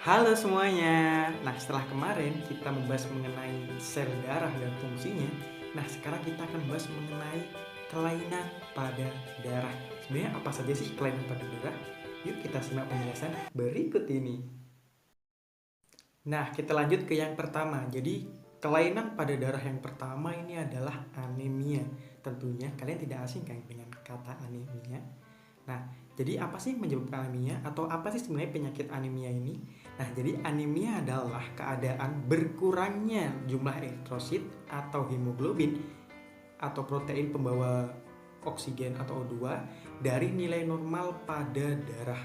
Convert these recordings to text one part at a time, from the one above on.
Halo semuanya. Nah, setelah kemarin kita membahas mengenai sel darah dan fungsinya, nah sekarang kita akan membahas mengenai kelainan pada darah. Sebenarnya apa saja sih kelainan pada darah? Yuk kita simak penjelasan berikut ini. Nah, kita lanjut ke yang pertama. Jadi, kelainan pada darah yang pertama ini adalah anemia. Tentunya kalian tidak asing kan dengan kata anemia. Nah, jadi apa sih menyebabkan anemia atau apa sih sebenarnya penyakit anemia ini? Nah, jadi anemia adalah keadaan berkurangnya jumlah eritrosit atau hemoglobin atau protein pembawa oksigen atau O2 dari nilai normal pada darah.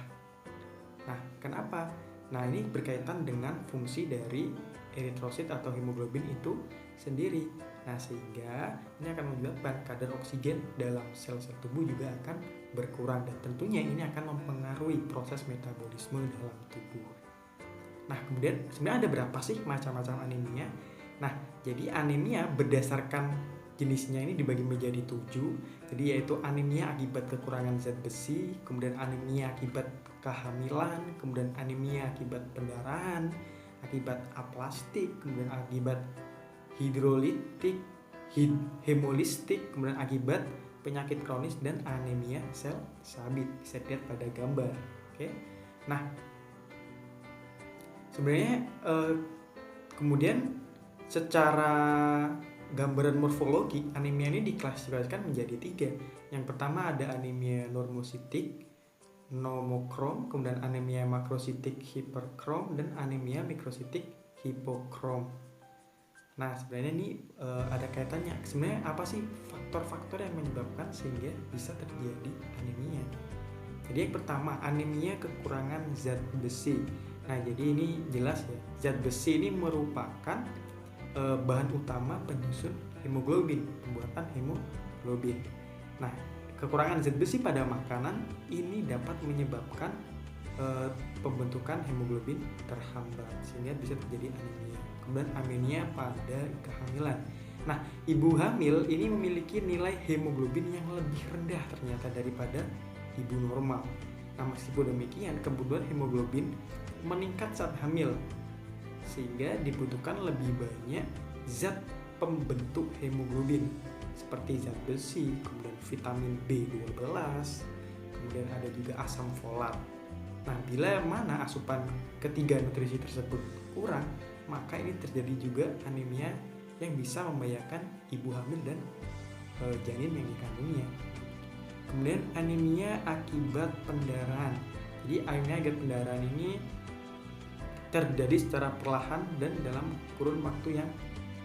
Nah, kenapa? Nah, ini berkaitan dengan fungsi dari eritrosit atau hemoglobin itu sendiri. Nah, sehingga ini akan menyebabkan kadar oksigen dalam sel-sel tubuh juga akan berkurang dan tentunya ini akan mempengaruhi proses metabolisme dalam tubuh. Nah, kemudian sebenarnya ada berapa sih macam-macam anemia? Nah, jadi anemia berdasarkan jenisnya ini dibagi menjadi 7. Jadi yaitu anemia akibat kekurangan zat besi, kemudian anemia akibat kehamilan, kemudian anemia akibat pendarahan, akibat aplastik, kemudian akibat hidrolitik, hemolistik, kemudian akibat penyakit kronis dan anemia sel sabit. Bisa dilihat pada gambar. Oke. Nah, sebenarnya kemudian secara gambaran morfologi anemia ini diklasifikasikan menjadi 3. Yang pertama ada anemia normositik, nomokrom, kemudian anemia makrositik hiperkrom, dan anemia mikrositik hipokrom. Nah, sebenarnya ini ada kaitannya. Sebenarnya apa sih faktor-faktor yang menyebabkan sehingga bisa terjadi anemia? Jadi yang pertama, anemia kekurangan zat besi. Nah, jadi ini jelas ya, zat besi ini merupakan bahan utama penyusun hemoglobin, pembuatan hemoglobin. Nah, kekurangan zat besi pada makanan ini dapat menyebabkan pembentukan hemoglobin terhambat sehingga bisa terjadi anemia. Kemudian anemia pada kehamilan. Nah, ibu hamil ini memiliki nilai hemoglobin yang lebih rendah ternyata daripada ibu normal. Nah, meskipun demikian, kebutuhan hemoglobin meningkat saat hamil sehingga dibutuhkan lebih banyak zat pembentuk hemoglobin seperti zat besi, kemudian vitamin B12, kemudian ada juga asam folat. Nah, bila mana asupan ketiga nutrisi tersebut kurang, maka ini terjadi juga anemia yang bisa membahayakan ibu hamil dan janin yang dikandungnya. Kemudian anemia akibat pendarahan. Jadi anemia akibat pendarahan ini terjadi secara perlahan dan dalam kurun waktu yang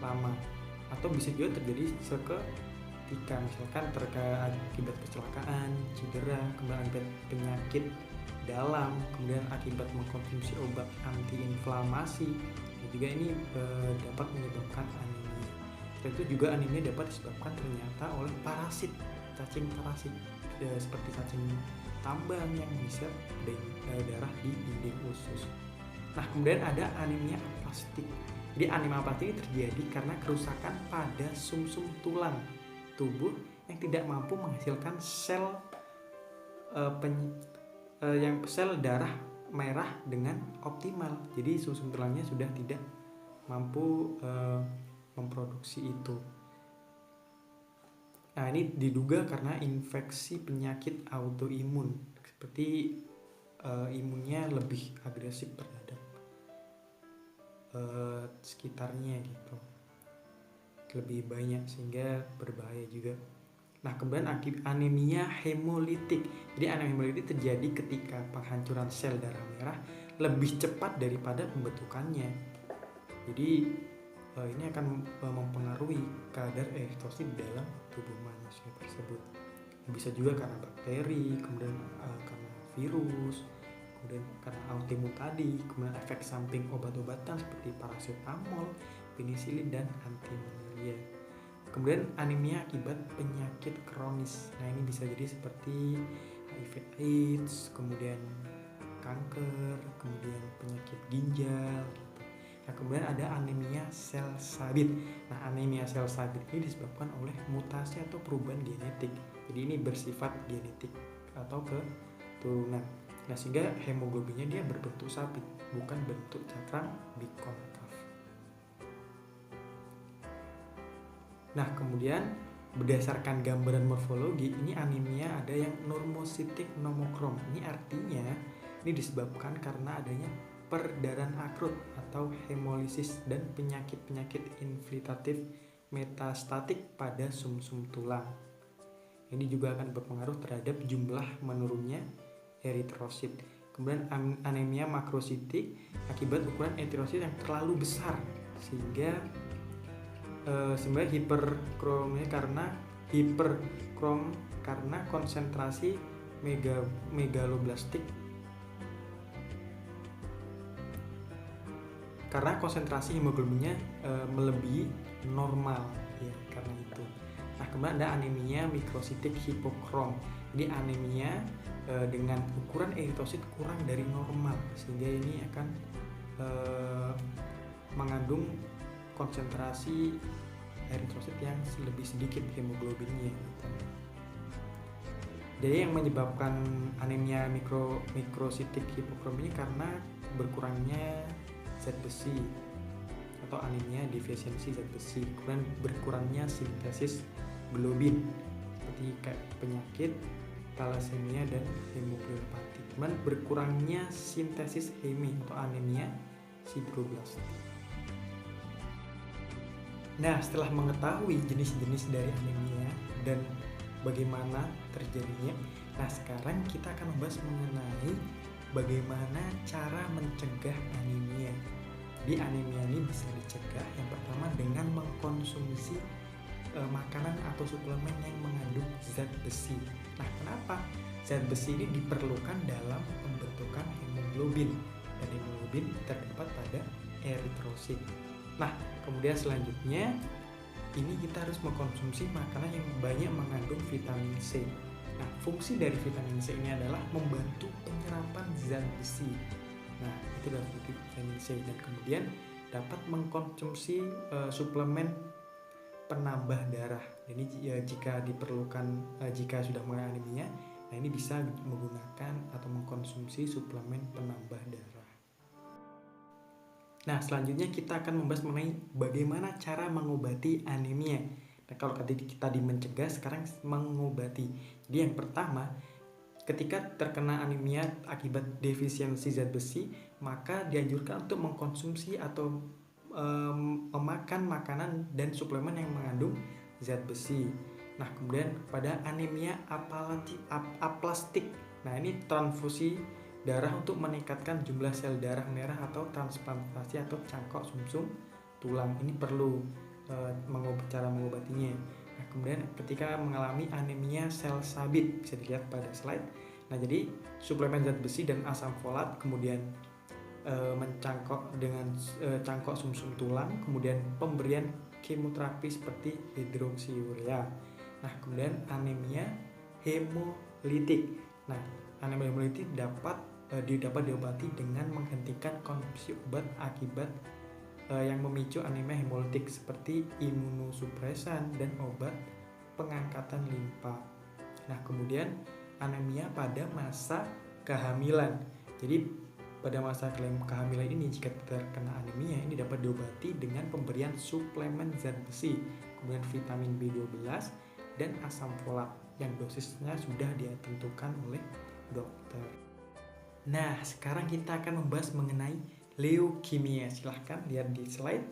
lama, atau bisa juga terjadi seketika, misalkan akibat kecelakaan, cedera, kemudian akibat penyakit dalam, kemudian akibat mengkonsumsi obat antiinflamasi, dan juga ini dapat menyebabkan anemia. Selain itu juga anemia dapat disebabkan ternyata oleh parasit, cacing parasit seperti cacing tambang yang bisa darah di dinding usus. Nah, kemudian ada anemia aplastik. Jadi anemia aplastik ini terjadi karena kerusakan pada sumsum tulang tubuh yang tidak mampu menghasilkan sel yang sel darah merah dengan optimal. Jadi sumsum tulangnya sudah tidak mampu memproduksi itu. Nah, ini diduga karena infeksi penyakit autoimun seperti imunnya lebih agresif terhadap sekitarnya gitu, lebih banyak sehingga berbahaya juga. Nah, kemudian anemia hemolitik. Jadi anemia hemolitik terjadi ketika penghancuran sel darah merah lebih cepat daripada pembentukannya. Jadi ini akan mempengaruhi kadar eritrosit dalam tubuh manusia tersebut. Bisa juga karena bakteri, kemudian karena virus, kemudian karena autoimun tadi, kemudian efek samping obat-obatan seperti paracetamol, penisilin, dan anti-malaria. Kemudian anemia akibat penyakit kronis. Nah, ini bisa jadi seperti HIV/AIDS, kemudian kanker, kemudian penyakit ginjal gitu. Nah, kemudian ada anemia sel sabit. Nah, anemia sel sabit ini disebabkan oleh mutasi atau perubahan genetik. Jadi ini bersifat genetik atau keturunan. Nah, sehingga hemoglobinnya dia berbentuk sabit, bukan bentuk cakram bikonkav. Nah, kemudian berdasarkan gambaran morfologi, ini anemia ada yang normositik nomokrom. Ini artinya ini disebabkan karena adanya perdarahan akrut atau hemolisis dan penyakit-penyakit infiltratif metastatik pada sumsum tulang. Ini juga akan berpengaruh terhadap jumlah menurunnya eritrosit. Kemudian anemia makrositik akibat ukuran eritrosit yang terlalu besar, sehingga sebenarnya hiperkromia karena konsentrasi megaloblastik, karena konsentrasi hemoglobinnya melebihi normal ya, karena itu. Nah, kemudian ada anemia mikrositik hipokrom. Jadi anemia dengan ukuran eritrosit kurang dari normal, sehingga ini akan mengandung konsentrasi eritrosit yang lebih sedikit hemoglobinnya. Jadi yang menyebabkan anemia mikrositik hipokrom ini karena berkurangnya zat besi atau anemia defisiensi zat besi, kemudian berkurangnya sintesis globin seperti penyakit thalassemia dan hemoglobinopati, kemudian berkurangnya sintesis heme atau anemia sideroblastik. Nah, setelah mengetahui jenis-jenis dari anemia dan bagaimana terjadinya, nah sekarang kita akan membahas mengenai bagaimana cara mencegah anemia. Jadi anemia ini bisa dicegah yang pertama dengan mengkonsumsi makanan atau suplemen yang mengandung zat besi. Nah, kenapa? Zat besi ini diperlukan dalam pembentukan hemoglobin, dan hemoglobin terdapat pada eritrosit. Nah, kemudian selanjutnya ini kita harus mengkonsumsi makanan yang banyak mengandung vitamin C. Nah, fungsi dari vitamin C ini adalah membantu penyerapan zat besi. Nah, itu dari vitamin C, dan kemudian dapat mengkonsumsi suplemen penambah darah. Jadi jika diperlukan, jika sudah mulai anemia, nah ini bisa menggunakan atau mengkonsumsi suplemen penambah darah. Nah, selanjutnya kita akan membahas mengenai bagaimana cara mengobati anemia. Nah, kalau tadi kita mencegah, sekarang mengobati. Jadi yang pertama, ketika terkena anemia akibat defisiensi zat besi, maka dianjurkan untuk mengkonsumsi atau memakan makanan dan suplemen yang mengandung zat besi. Nah, kemudian pada anemia aplastik. Nah, ini transfusi darah untuk meningkatkan jumlah sel darah merah atau transplantasi atau cangkok sumsum tulang. Ini perlu cara mengobatinya. Nah, kemudian ketika mengalami anemia sel sabit, bisa dilihat pada slide. Nah, jadi suplemen zat besi dan asam folat, kemudian mencangkok dengan cangkok sumsum tulang, kemudian pemberian kemoterapi seperti hidroksiurea. Nah, kemudian anemia hemolitik. Nah, anemia hemolitik dapat diobati dengan menghentikan konsumsi obat akibat yang memicu anemia hemolitik seperti imunosupresan dan obat pengangkatan limpa. Nah, kemudian anemia pada masa kehamilan. Jadi pada masa kehamilan ini, jika terkena anemia, ini dapat diobati dengan pemberian suplemen zat besi, kemudian vitamin B12 dan asam folat yang dosisnya sudah ditentukan oleh dokter. Nah, sekarang kita akan membahas mengenai leukemia. Silahkan lihat di slide.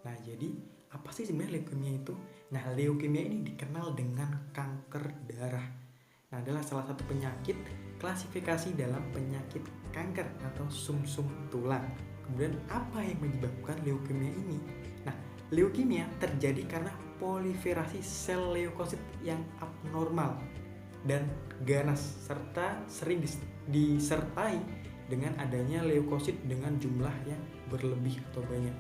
Nah, jadi apa sih sebenarnya leukemia itu? Nah, leukemia ini dikenal dengan kanker darah. Nah, adalah salah satu penyakit klasifikasi dalam penyakit kanker atau sumsum tulang. Kemudian apa yang menyebabkan leukemia ini? Nah, leukemia terjadi karena proliferasi sel leukosit yang abnormal dan ganas, serta sering disertai dengan adanya leukosit dengan jumlah yang berlebih atau banyak.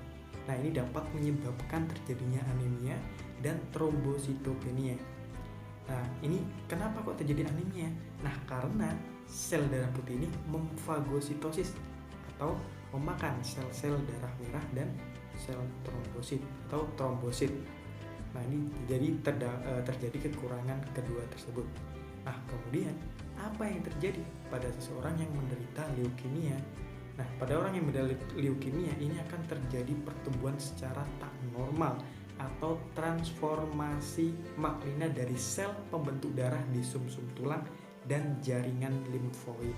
Nah, ini dapat menyebabkan terjadinya anemia dan trombositopenia. Nah, ini kenapa kok terjadi anemia? Nah, karena sel darah putih ini memfagositosis atau memakan sel-sel darah merah dan sel trombosit atau trombosit. Nah, ini jadi terjadi kekurangan kedua tersebut. Nah, kemudian apa yang terjadi pada seseorang yang menderita leukemia? Nah, pada orang yang menderita leukemia ini akan terjadi pertumbuhan secara tak normal atau transformasi maklina dari sel pembentuk darah di sumsum tulang dan jaringan limfoid.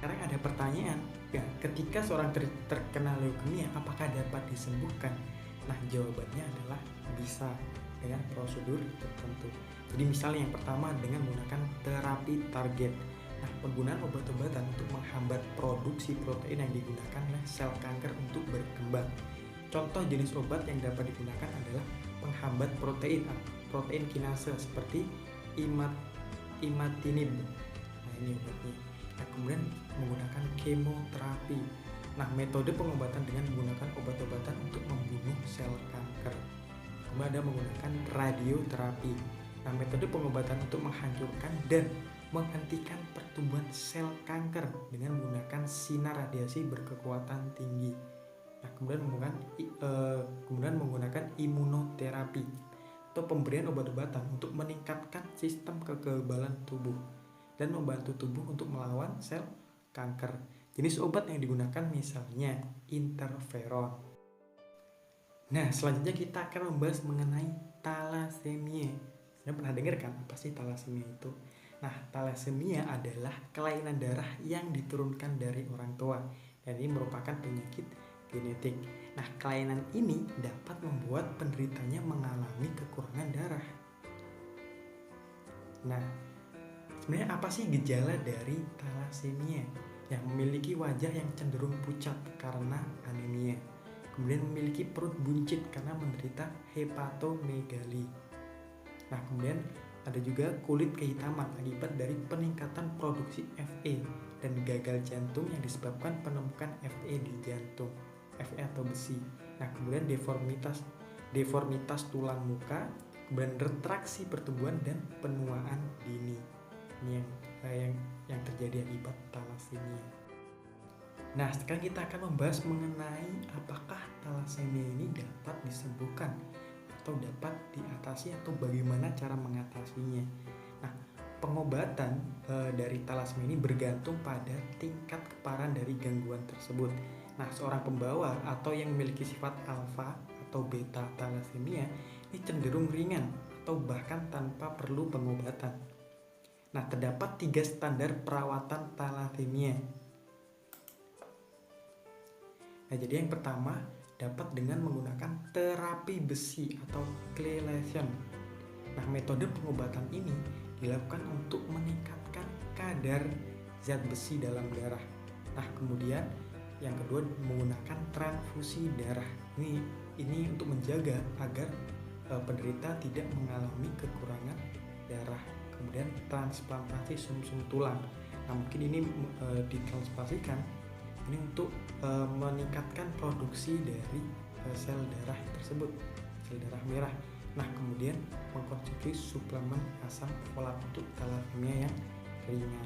Sekarang ada pertanyaan, ya, ketika seorang terkena leukemia apakah dapat disembuhkan? Nah, jawabannya adalah bisa dengan prosedur tertentu. Jadi misalnya yang pertama dengan menggunakan terapi target. Nah, penggunaan obat-obatan untuk menghambat produksi protein yang digunakan oleh sel kanker untuk berkembang. Contoh jenis obat yang dapat digunakan adalah penghambat protein kinase seperti imatinib. Nah, ini obatnya. Nah, kemudian menggunakan kemoterapi. Nah, metode pengobatan dengan menggunakan obat-obatan untuk membunuh sel kanker. Kemudian ada menggunakan radioterapi. Nah, metode pengobatan untuk menghancurkan dan menghentikan pertumbuhan sel kanker dengan menggunakan sinar radiasi berkekuatan tinggi. Nah, kemudian menggunakan imunoterapi atau pemberian obat-obatan untuk meningkatkan sistem kekebalan tubuh dan membantu tubuh untuk melawan sel kanker. Jenis obat yang digunakan misalnya interferon. Nah, selanjutnya kita akan membahas mengenai thalassemia. Anda pernah dengar kan apa sih thalassemia itu? Nah, thalassemia adalah kelainan darah yang diturunkan dari orang tua dan ini merupakan penyakit genetik. Nah, kelainan ini dapat membuat penderitanya mengalami kekurangan darah. Nah, sebenarnya apa sih gejala dari thalassemia? Yang memiliki wajah yang cenderung pucat karena anemia. Kemudian memiliki perut buncit karena menderita hepatomegali. Nah, kemudian ada juga kulit kehitaman akibat dari peningkatan produksi Fe dan gagal jantung yang disebabkan penumpukan Fe di jantung, Fe atau besi. Nah, kemudian deformitas tulang muka, kemudian retraksi pertumbuhan dan penuaan dini. Ini yang terjadi akibat thalassemia. Nah, sekarang kita akan membahas mengenai apakah thalassemia ini dapat disembuhkan atau dapat diatasi atau bagaimana cara mengatasinya. Nah, pengobatan dari thalassemia ini bergantung pada tingkat keparahan dari gangguan tersebut. Nah, seorang pembawa atau yang memiliki sifat alfa atau beta thalassemia ini cenderung ringan atau bahkan tanpa perlu pengobatan. Nah, terdapat 3 standar perawatan thalassemia. Nah, jadi yang pertama dapat dengan menggunakan terapi besi atau chelation. Nah, metode pengobatan ini dilakukan untuk meningkatkan kadar zat besi dalam darah. Nah, kemudian yang kedua menggunakan transfusi darah. Ini untuk menjaga agar penderita tidak mengalami kekurangan darah. Kemudian transplantasi sumsum tulang. Nah, mungkin ini ditransplantasikan ini untuk meningkatkan produksi dari sel darah tersebut, sel darah merah. Nah, kemudian mengkonsumsi suplemen asam folat untuk thalassemia yang ringan.